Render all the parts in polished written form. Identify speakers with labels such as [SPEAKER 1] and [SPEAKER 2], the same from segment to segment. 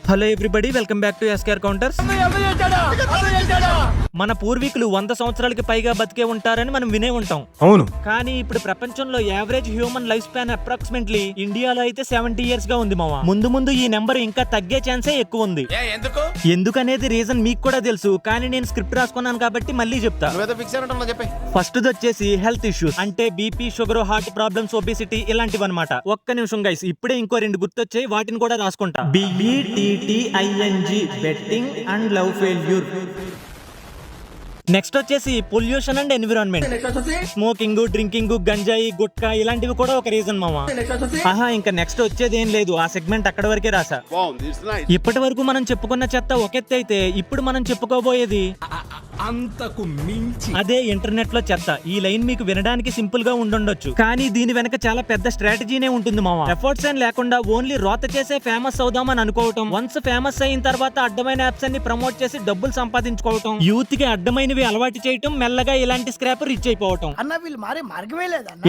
[SPEAKER 1] Hello everybody, welcome back to SKR counters. మన పూర్వీకులు 100 సంవత్సరాలకి పైగా బతికే ఉంటారని మనం వినే ఉంటాం.
[SPEAKER 2] అవును.
[SPEAKER 1] కానీ ఇప్పుడు ప్రపంచంలో average human life span approximately ఇండియాలో అయితే 70 ఇయర్స్ గా ఉంది మావా. ముందు ముందు ఈ నెంబర్ ఇంకా తగ్గే ఛాన్సే ఎక్కువ ఉంది. ఎందుకనేది రీజన్ మీకు కూడా తెలుసు, కానీ నేను స్క్రిప్ట్ రాసుకున్నాను కాబట్టి మళ్ళీ చెప్తా. ఫస్ట్ వచ్చేసి హెల్త్ ఇష్యూస్, అంటే BP, sugar, heart problems, obesity ఇలాంటివి అనమాట. ఒక్క నిమిషం గైస్, ఇప్పుడే ఇంకో 2 గుర్తొచ్చాయి, వాటిని కూడా రాసుకుంటా. BETTING betting and love failure. Next వచ్చేసి pollution and environment, smoking, drinking, గంజాయి, గుట్కా ఇలాంటివి కూడా ఒక రీజన్ మామా. ఇంకా నెక్స్ట్ వచ్చేది ఏం లేదు, ఆ సెగ్మెంట్ అక్కడ వరకే రాసా. ఇప్పటి వరకు మనం చెప్పుకున్న చెత్త ఒక ఎత్తు అయితే, ఇప్పుడు మనం చెప్పుకోబోయేది అంతకు మించి అదే ఇంటర్నెట్ లో చెత్త. ఈ లైన్ మీకు వినడానికి సింపుల్ గా ఉండొచ్చు, కానీ దీని వెనక చాలా పెద్ద స్ట్రాటజీనే ఉంటుంది మామా. ఎఫర్ట్స్ ఏం లేకుండా ఓన్లీ రోత చేసే ఫేమస్ అవుదామని అనుకోవటం, వన్స్ ఫేమస్ అయిన తర్వాత అడ్డమైన యాప్స్ అన్ని ప్రమోట్ చేసి డబ్బులు సంపాదించుకోవటం, యూత్ కి అడ్డమైనవి అలవాటు చేయటం, మెల్లగా ఇలాంటి స్క్రాప్ రీచ్ అయిపోవటం.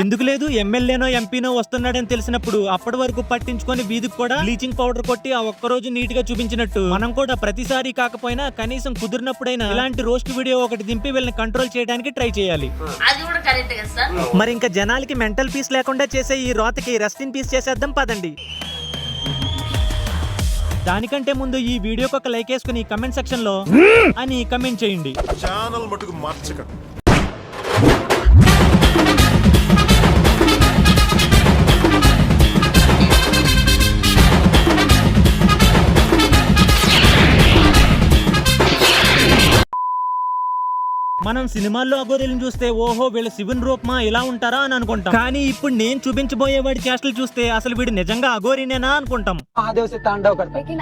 [SPEAKER 1] ఎందుకు లేదు, ఎమ్మెల్యేనో ఎంపీనో వస్తున్నాడని తెలిసినప్పుడు అప్పటి వరకు పట్టించుకొని వీధికి కూడా బ్లీచింగ్ పౌడర్ కొట్టి ఆ ఒక్కరోజు నీట్ గా చూపించినట్టు మనం కూడా ప్రతిసారి కాకపోయినా కనీసం కుదిరినప్పుడైనా ఇలాంటి రోస్ట్ వీడియో ఒకటి దింపి వీళ్ళని కంట్రోల్ చేయడానికి ట్రై చేయాలి. మరి ఇంకా జనాలకి మెంటల్ పీస్ లేకుండా చేసే ఈ రోతకి రెస్ట్ ఇన్ పీస్ చేసేద్దాం పదండి. దానికంటే ముందు ఈ వీడియోకి ఒక లైక్ వేసుకుని కమెంట్ సెక్షన్ లో అని కమెంట్ చేయండి.
[SPEAKER 2] ఛానల్ మటుకు మార్చకండి.
[SPEAKER 1] మనం సినిమాల్లో అఘోరీలను చూస్తే ఓహో వీళ్ళ శివుని రూపమా ఇలా ఉంటారా అని అనుకుంటాం, కానీ ఇప్పుడు నేను చూపించబోయే వాడి చేష్టలు చూస్తే అసలు వీడు నిజంగా అఘోరీనేనా అనుకుంటాం.
[SPEAKER 3] महादेव से तांडव करता है।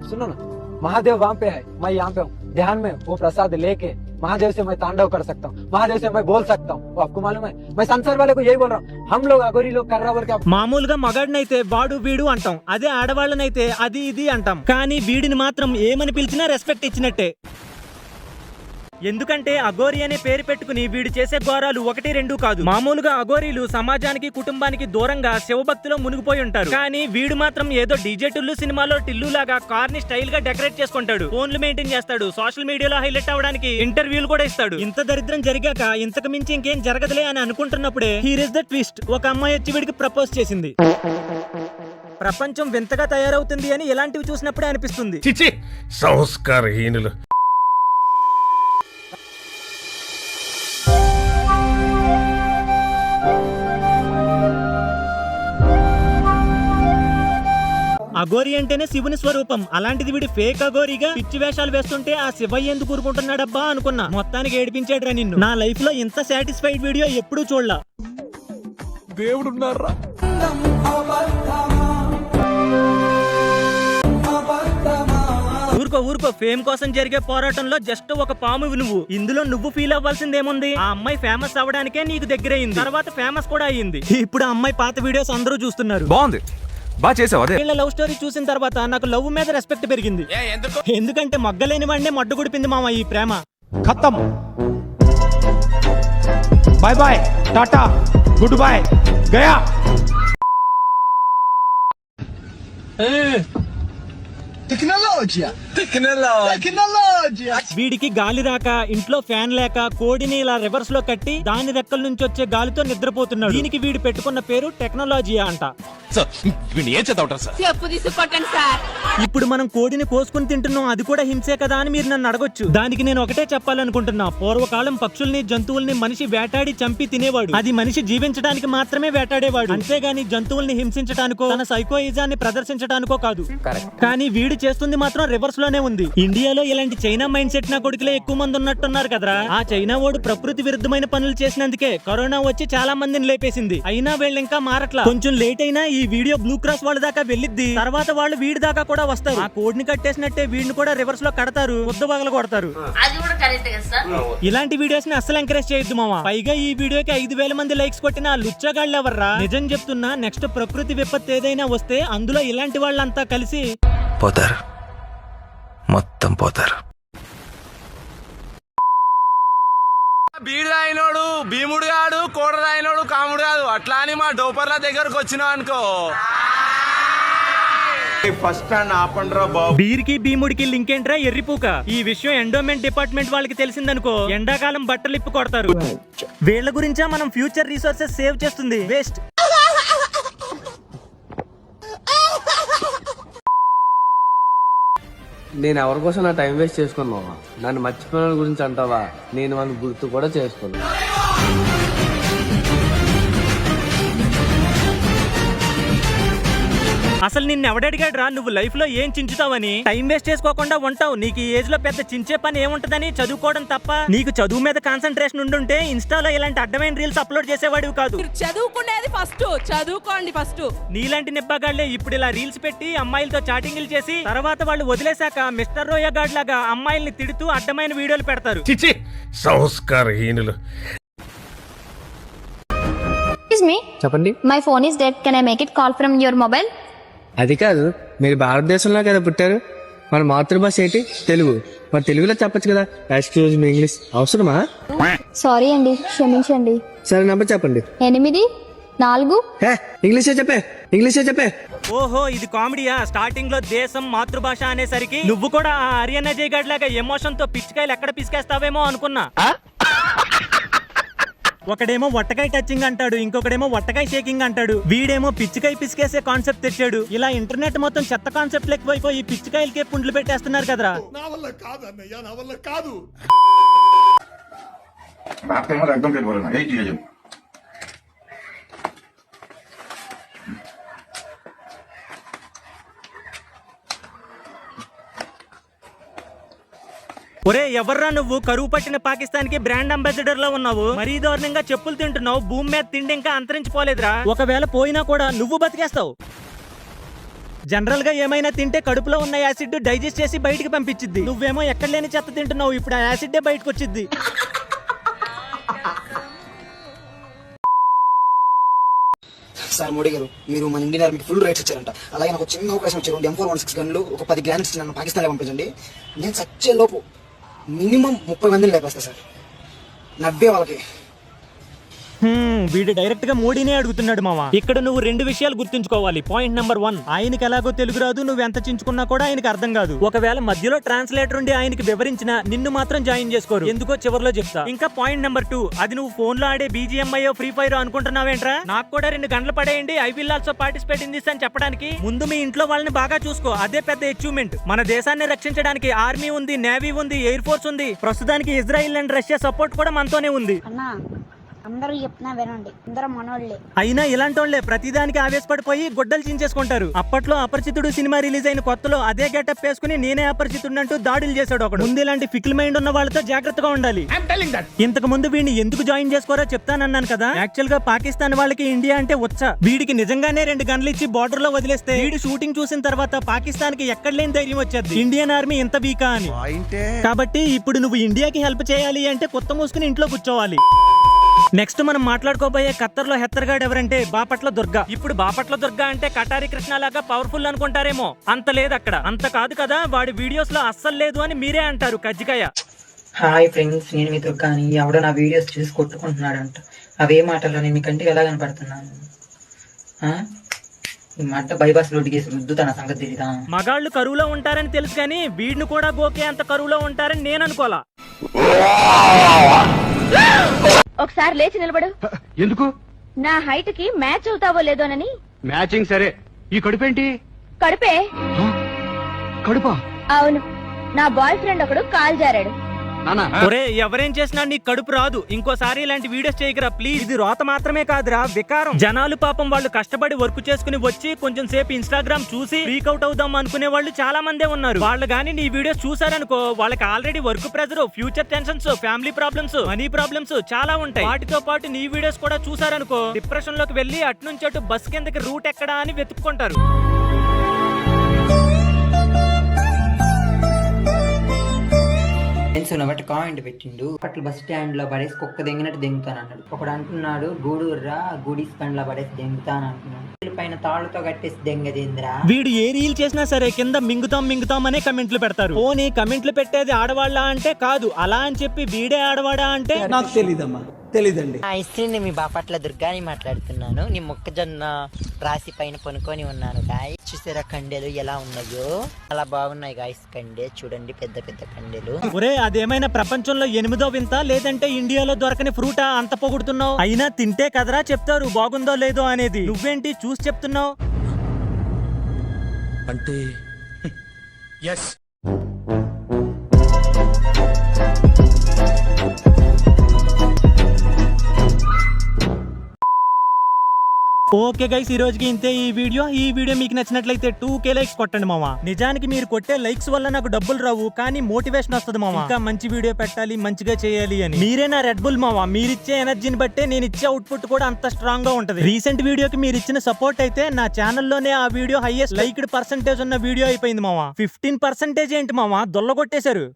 [SPEAKER 3] सुनो ना, महादेव वहाँ पे है, मैं यहाँ पे हूँ। ध्यान में वो प्रसाद लेके महादेव से मैं तांडव कर सकता हूँ, महादेव से मैं बोल सकता हूँ। वो आपको मालूम है, मैं संसार वाले को यही बोल रहा हूँ, हम लोग अघोरी लोग कर रहा बोल के।
[SPEAKER 1] మామూలుగా మగాడినైతే వాడు వీడు అంటాం, అదే ఆడవాళ్ళనైతే అది ఇది అంటాం, కానీ వీడిని మాత్రం ఏమని పిలిచినా రెస్పెక్ట్ ఇచ్చినట్టే. ఎందుకంటే అఘోరి అనే పేరు పెట్టుకుని వీడు చేసే ఘోరాలు 1, 2 కాదు. మామూలుగా అఘోరీలు సమాజానికి, కుటుంబానికి దూరంగా శివభక్తిలో మునిగిపోయి ఉంటారు, కానీ వీడు మాత్రం ఏదో డీజే టిల్లు సినిమాలో టిల్లు లాగా కార్ ని స్టైల్ గా డెకరేట్ చేసుకుంటాడు, ఫోన్లు మెయింటైన్ చేస్తాడు, సోషల్ మీడియాలో హైలైట్ అవడానికి ఇంటర్వ్యూలు కూడా ఇస్తాడు. ఇంత దరిద్రం జరిగాక ఇంతకు మించి ఇంకేం జరగదులే అని అనుకుంటున్నప్పుడే హీర్ ఇస్ ద ట్విస్ట్, ఒక అమ్మాయి వచ్చి వీడికి ప్రపోజ్ చేసింది. ప్రపంచం వింతగా తయారవుతుంది అని ఇలాంటివి చూసినప్పుడే అనిపిస్తుంది.
[SPEAKER 2] సంస్కారహీనులు.
[SPEAKER 1] అఘోరి అంటేనే శివుని స్వరూపం, అలాంటిది వీడి ఫేక్ అఘోరిగా పిచ్చి వేషాలు వేస్తుంటే ఆ శివయ్య ఎందుకు ఊరుకుంటున్నాడబ్బా అనుకున్నా. మొత్తానికి ఏడిపించాడురా నిన్ను. నా లైఫ్ లో ఇంత సాటిస్ఫైడ్ వీడియో ఎప్పుడూ చూడలా.
[SPEAKER 2] దేవుడున్నారా?
[SPEAKER 1] ఊరుకో ఫేమ్ కోసం జరిగే పోరాటంలో జస్ట్ ఒక పాము నువ్వు. ఇందులో నువ్వు ఫీల్ అవ్వాల్సిందేముంది? ఆ అమ్మాయి ఫేమస్ అవ్వడానికే నీకు దగ్గరైంది, తర్వాత ఫేమస్ కూడా అయ్యింది. ఇప్పుడు ఆ అమ్మాయి పాత వీడియోస్ అందరూ చూస్తున్నారు.
[SPEAKER 2] బాగుంది, బాగా చేసావు. అదే
[SPEAKER 1] వీళ్ళ లవ్ స్టోరీ చూసిన తర్వాత నాకు లవ్ మీద రెస్పెక్ట్ పెరిగింది. ఎందుకంటే మగ్గలేని వాడినే మడ్డు గుడిపింది మామ ఈ ప్రేమ.
[SPEAKER 4] खत्म, bye bye, tata, goodbye, गया।
[SPEAKER 1] వీడికి గాలి రాక, ఇంట్లో ఫ్యాన్ లేక కోడిని ఇలా రివర్స్ లో కట్టి దాని రెక్కల నుంచి వచ్చే గాలితో నిద్రపోతున్నాడు. దీనికి వీడు పెట్టుకున్న పేరు టెక్నాలజియా అంట. ఇప్పుడు మనం కోడిని కోసుకుని తింటున్నాం, అది కూడా హింసే కదా అని మీరు నన్ను అడగొచ్చు. దానికి నేను ఒకటే చెప్పాలనుకుంటున్నా, పూర్వకాలం పక్షుల్ని, జంతువుల్ని మనిషి వేటాడి చంపి తినేవాడు. అది మనిషి జీవించడానికి మాత్రమే వేటాడేవాడు, అంతేగాని జంతువుల్ని హింసించడానికో తన సైకోయిజాన్ని ప్రదర్శించడానికో కాదు. కానీ వీడు చేస్తుంది మాత్రం రివర్స్ లోనే ఉంది. ఇండియాలో ఇలాంటి చైనా మైండ్ సెట్ నా కొడుకులే ఎక్కువ మంది ఉన్నట్టున్నారు కదరా. ఆ చైనా వాడు ప్రకృతి విరుద్ధమైన పనులు చేసినందుకే కరోనా వచ్చి చాలా మందిని లేపేసింది. అయినా వీళ్ళు ఇంకా మారట్లా. కొంచెం లేట్ అయినా ఈ వీడియో బ్లూ క్రాస్ వాళ్ళ దాకా వెళ్ళిద్ది, తర్వాత వాళ్ళు వీడి దాకా కూడా వస్తారు. ఆ కోడ్ని కట్టేసినట్టే వీడిని కూడా రివర్స్ లో కడతారు, బుద్ధ కొడతారు. ఇలాంటి వీడియోస్ ని అస్సలు ఎంకరేజ్ చేయొద్దు మామ. పైగా ఈ వీడియోకి 5,000 మంది లైక్స్ కొట్టిన లుచ్చగాళ్ళు ఎవర్రా? నిజం చెప్తున్నా, నెక్స్ట్ ప్రకృతి విపత్తు ఏదైనా వస్తే అందులో ఇలాంటి వాళ్ళంతా కలిసి
[SPEAKER 5] పోతారు, మొత్తం పోతారు.
[SPEAKER 6] బీడు తాగినోడు భీముడు కాడు, కోడ తాగినోడు కాముడు కాదు. అట్లా అని మా డోపర్ల దగ్గరకు వచ్చినావు అనుకో, ఫస్ట్ స్టాండ్ ఆపండ్రా బాబు.
[SPEAKER 1] బీర్కి భీముడికి లింక్ ఏంట్రా ఎర్రిపూక. ఈ విషయం ఎండోమెంట్ డిపార్ట్మెంట్ వాళ్ళకి తెలిసిందనుకో ఎండాకాలం బట్టలు ఇప్పి కొడతారు. వీళ్ళ గురించా మనం ఫ్యూచర్ రిసోర్సెస్ సేవ్ చేస్తుంది వేస్ట్.
[SPEAKER 7] నేను ఎవరి కోసం నా టైం వేస్ట్ చేసుకున్నావా? నన్ను మర్చిపోయిన గురించి అంటావా? నేను వాళ్ళని గుర్తు కూడా చేసుకోను.
[SPEAKER 1] అసలు నిన్ను ఎవడడిగాడు రా నువ్వు లైఫ్ లో ఏం చించుతావని? టైం వేస్ట్ చేసుకోకుండా ఉంటావు. నీకు ఈ ఏజ్ లో పెద్ద చించే పని ఏముంటదని చదువుకోవడం తప్ప. నీకు చదువు మీద కాన్సన్ట్రేషన్ ఉండుంటే ఇన్స్టాలో ఇలాంటి అడ్డమైన రీల్స్ అప్లోడ్ చేసేవాడివి కాదు.
[SPEAKER 8] చదువుకునేది ఫస్ట్, చదువుకోండి ఫస్ట్.
[SPEAKER 1] నీలాంటి నిబ్బగాళ్లే ఇప్పుడు ఇలా రీల్స్ పెట్టి అమ్మాయిలతో చాటింగ్లు చేసి తర్వాత వాళ్ళు వదిలేశాక మిస్టర్ రోయగాడ్ లాగా అమ్మాయిల్ని తిడుతూ అడ్డమైన వీడియోలు పెడతారు.
[SPEAKER 2] చిచి సంస్కారహీనులు.
[SPEAKER 7] చెప్పండి.
[SPEAKER 9] My phone is dead. Can I make it call from your mobile?
[SPEAKER 7] అది కాదు, మీరు భారతదేశంలో కదా పుట్టారు. మన మాతృభాష ఏంటి? తెలుగు. మరి తెలుగులో చెప్పొచ్చు కదా. ఎక్స్క్యూజ్ మీ, ఇంగ్లీష్ అవసరమా?
[SPEAKER 9] సారీ అండి, క్షమించండి.
[SPEAKER 7] సరే నంబర్ చెప్పండి.
[SPEAKER 9] 8 4.
[SPEAKER 7] ఇంగ్లీషే చెప్పే.
[SPEAKER 1] ఓహో ఇది కామెడీయా? స్టార్టింగ్ లో దేశం మాతృభాష అనేసరికి నువ్వు కూడా ఆ హర్యానా జయగాడ్ లాగా ఎమోషన్ తో పిచ్చికాయలు ఎక్కడ పిసికేస్తావేమో అనుకున్నా. ఒకడేమో వట్టకాయ టచింగ్ అంటాడు, ఇంకొకడేమో వట్టకాయ షేకింగ్ అంటాడు, వీడేమో పిచ్చికాయ పిసికేసే కాన్సెప్ట్ తెచ్చాడు. ఇలా ఇంటర్నెట్ మొత్తం చెత్త కాన్సెప్ట్ ఎక్కువైపోయి పిచ్చికాయలకే పుండ్లు పెట్టేస్తున్నారు కదరా. ఒరే ఎవర్రా నువ్వు? కరువు పట్టిన పాకిస్తాన్ కి బ్రాండ్ అంబాసిడర్ లో ఉన్నావు. మరీ దారుణంగా చెప్పులు తింటున్నావు. భూమి మీద తిండి ఇంకా అంతరించిపోలేదురా. ఒకవేళ పోయినా కూడా నువ్వు బతికేస్తావు. జనరల్ గా ఏమైనా తింటే కడుపులో ఉన్న యాసిడ్ డైజెస్ట్ చేసి బయటికి పంపించిద్ది. నువ్వేమో ఎక్కడ లేని చెత్త తింటున్నావు. ఇప్పుడు ఆ యాసిడ్ బయటకు వచ్చిద్ది.
[SPEAKER 10] సార్ మోడీ గారు, మీరు మన ఇండియన్ ఆర్మీకి ఫుల్ రైట్స్ ఇచ్చారంట. అలాగే నాకు చిన్న అవకాశం ఇచ్చారు. M416 గన్లు ఒక 10 గ్రాండ్స్ నన్ను పాకిస్తాన్లో పంపించండి. నేను చచ్చే లోపు మినిమం 30 మందిని లేపేస్తా సార్. 90 వాళ్ళకి.
[SPEAKER 1] వీడు డైరెక్ట్ గా మోడీనే అడుగుతున్నాడు మావా. ఇక్కడ నువ్వు 2 విషయాలు గుర్తుంచుకోవాలి. పాయింట్ నెంబర్ 1, ఆయనకి ఎలాగో తెలుగు రాదు, నువ్వు ఎంత చించుకున్నా కూడా ఆయనకి అర్థం కాదు. ఒకవేళ మధ్యలో ట్రాన్స్లేటర్ ఉండి ఆయనకి వివరించినా నిన్ను మాత్రం జాయిన్ చేసుకోరు. ఎందుకో చివరిలో చెప్తా. ఇంకా పాయింట్ నెంబర్ 2, అది నువ్వు ఫోన్ లో ఆడే BGMI ఫ్రీ ఫైర్ అనుకుంటున్నావేంట్రా? నాకు కూడా 2 గంటలు పడేయండి, I will also participate in this అని చెప్పడానికి. ముందు మీ ఇంట్లో వాళ్ళని బాగా చూసుకో, అదే పెద్ద అచీవ్మెంట్. మన దేశాన్ని రక్షించడానికి ఆర్మీ ఉంది, నేవీ ఉంది, ఎయిర్ ఫోర్స్ ఉంది. ప్రస్తుతానికి ఇజ్రాయిల్ అండ్ రష్యా సపోర్ట్ కూడా మనతోనే ఉంది.
[SPEAKER 9] అందరూ చెప్తున్నా వినండి, అందరూ మనోళ్ళే.
[SPEAKER 1] అయినా ఇలాంటి వాళ్ళే ప్రతిదానికి ఆవేశపడిపోయి గుడ్డలు చించేసుకుంటారు. అప్పట్లో అపరిచితుడు సినిమా రిలీజ్ అయిన కొత్తలో అదే గెటప్ వేసుకుని నేనే అపరిచితుడు అంటూ దాడులు చేశాడు ఒకడు. ముందు ఇలాంటి ఫికిల్ మైండ్ ఉన్న వాళ్ళతో జాగ్రత్తగా ఉండాలి. ఇంతకు ముందు వీడిని ఎందుకు జాయిన్ చేసుకోరో చెప్తానన్నాను కదా. యాక్చువల్ గా పాకిస్తాన్ వాళ్ళకి ఇండియా అంటే ఉచ్చ. వీడికి నిజంగానే 2 గన్లు ఇచ్చి బార్డర్ లో వదిలేస్తే వీడి షూటింగ్ చూసిన తర్వాత పాకిస్తాన్ కి ఎక్కడ లేని ధైర్యం వచ్చేది, ఇండియన్ ఆర్మీ ఇంత వీకా అని. కాబట్టి ఇప్పుడు నువ్వు ఇండియాకి హెల్ప్ చేయాలి అంటే కొత్త మూసుకుని ఇంట్లో కూర్చోవాలి. నెక్స్ట్ మనం మాట్లాడుకోబోయే ఖత్తర్ లో హెత్తర్గాడు ఎవరంటే బాపట్ల దుర్గా. ఇప్పుడు బాపట్ల దుర్గా అంటే కటారి కృష్ణ లాగా పవర్ఫుల్ అనుకుంటారేమో. అంత లేదు అక్కడ. అంత కాదు కదా, వాడి వీడియోస్ లో అస్సలు లేదు అని మీరే అంటారు. కజ్జికాయ.
[SPEAKER 11] హాయ్ ఫ్రెండ్స్, నేను మీ దుర్గాని. ఎవడో నా వీడియోస్ చూసి కొట్టుకుంటున్నాడంట. అవే మాటల్లో నేను మీకంటే ఎలా కనపడుతున్నాను? ఈ మాట బైపాస్ రోడ్డు కేసు రుద్దు తన సంగతి తెలీదా?
[SPEAKER 1] మగాళ్ళు కరువులో ఉంటారని తెలుసు కానీ వీడిని కూడా గోకే అంత కరువులో ఉంటారని నేను అనుకోలా.
[SPEAKER 9] ఒకసారి లేచి నిలబడు.
[SPEAKER 4] ఎందుకు?
[SPEAKER 9] నా హైట్ కి మ్యాచ్ అవుతావో లేదోనని.
[SPEAKER 4] మ్యాచింగ్ సరే, ఈ కడుపేంటి?
[SPEAKER 9] కడుపే.
[SPEAKER 4] కడుపా?
[SPEAKER 9] అవును, నా బాయ్ ఫ్రెండ్ ఒకడు కాల్ జారాడు.
[SPEAKER 1] ఒరే ఎవరేం చేసినా నీ కడుపు రాదు. ఇంకోసారి ఇలాంటి వీడియోస్ చేయకరా ప్లీజ్. ఇది రోత మాత్రమే కాదురా, వికారం. జనాలు పాపం వాళ్ళు కష్టపడి వర్క్ చేసుకుని వచ్చి కొంచెం సేపు ఇన్స్టాగ్రామ్ చూసి ఫ్రీక్ అవుట్ అవుదాం అనుకునే వాళ్ళు చాలా మందే ఉన్నారు. వాళ్ళు గానీ నీ వీడియోస్ చూసారనుకో, వాళ్ళకి already work pressure, future tensions, family problems, money problems చాలా ఉంటాయి. వాటితో పాటు నీ వీడియోస్ కూడా చూసారనుకో, డిప్రెషన్ లోకి వెళ్లి అట్నుంచి అటు బస్ కిందకి రూట్ ఎక్కడా అని వెతుక్కుంటారు.
[SPEAKER 11] బట్టి కామెంట్ పెట్టిండు. అట్లా బస్ స్టాండ్ లో పడేసి కుక్క దెంగినట్టు దెంగుతాను అన్నాడు. ఒకడు అంటున్నాడు గూడూర్రా గూడీస్ పండ్ల పడేసి దెంగుతాను అంటున్నాడు. పైన తాళ్ళతో కట్టేసి దెంగదేంద్రా.
[SPEAKER 1] వీడు ఏ రీల్ చేసినా సరే కింద మింగుతాం అనే కమెంట్లు పెడతారు. పోనీ కమెంట్లు పెట్టేది ఆడవాళ్ళ అంటే కాదు, అలా అని చెప్పి వీడే ఆడవాడా అంటే
[SPEAKER 3] నాకు తెలీదమ్మా.
[SPEAKER 4] తెలీదండి.
[SPEAKER 11] ఇస్త్రీని మీ బాపట్ల దుర్గాని మాట్లాడుతున్నాను. నీ మొక్కజొన్న రాశి పైన పనుకొని ఉన్నాను గాయ్. చూసారా కండెలు ఎలా ఉన్నాయో? అలా బాగున్నాయి గాయస్ కండే. చూడండి పెద్ద పెద్ద కండెలు.
[SPEAKER 1] ఒరే అదేమైనా ప్రపంచంలో 8వ వింత లేదంటే ఇండియాలో దొరకని ఫ్రూటా అంత పొగుడుతున్నావు? అయినా తింటే కదరా చెప్తారు బాగుందో లేదో అనేది. నువ్వేంటి చూసి చెప్తున్నావు?
[SPEAKER 2] అంటే ఎస్.
[SPEAKER 1] ఓకే గైస్, ఈ రోజుకి ఇంతే ఈ వీడియో మీకు నచ్చినట్లయితే 2K లైక్స్ కొట్టండి మామ. నిజానికి మీరు కొట్టే లైక్స్ వల్ల నాకు డబ్బులు రావు, కానీ మోటివేషన్ వస్తుంది మామ. ఇంకా మంచి వీడియో పెట్టాలి, మంచిగా చేయాలి అని. మీరే నా రెడ్ బుల్ మామ. మీరిచ్చే ఎనర్జీని బట్టే నేను ఇచ్చే అవుట్పుట్ కూడా అంత స్ట్రాంగ్ గా ఉంటది. రీసెంట్ వీడియోకి మీరు ఇచ్చిన సపోర్ట్ అయితే నా ఛానల్లోనే ఆ వీడియో హైయెస్ట్ లైక్డ్ పర్సెంటేజ్ ఉన్న వీడియో అయిపోయింది మామ. 15% ఏంటి మామ, దొల్లగొట్టేశారు.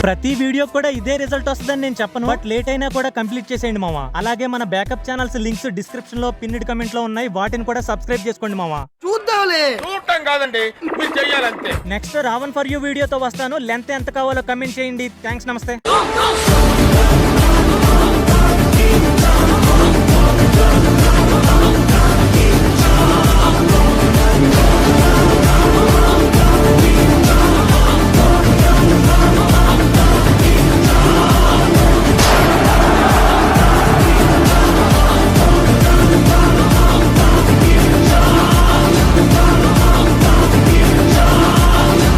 [SPEAKER 1] ప్రతి వీడియో కూడా ఇదే రిజల్ట్ వస్తుందని నేను చెప్పను, బట్ లేట్ అయినా కూడా కంప్లీట్ చేసేయండి మామ. అలాగే మన బ్యాకప్ ఛానల్స్ లింక్స్ డిస్క్రిప్షన్ లో పిన్నిడ్ కమెంట్ లో ఉన్నాయి, వాటిని కూడా సబ్స్క్రైబ్ చేసుకోండి మామ.
[SPEAKER 2] చూడటం కాదండి, మీరు చెయ్యాలంతే.
[SPEAKER 1] నెక్స్ట్ రావణ్ ఫర్ యూ వీడియోతో వస్తాను. లెంత్ ఎంత కావాలో కమెంట్ చేయండి. థ్యాంక్స్, నమస్తే.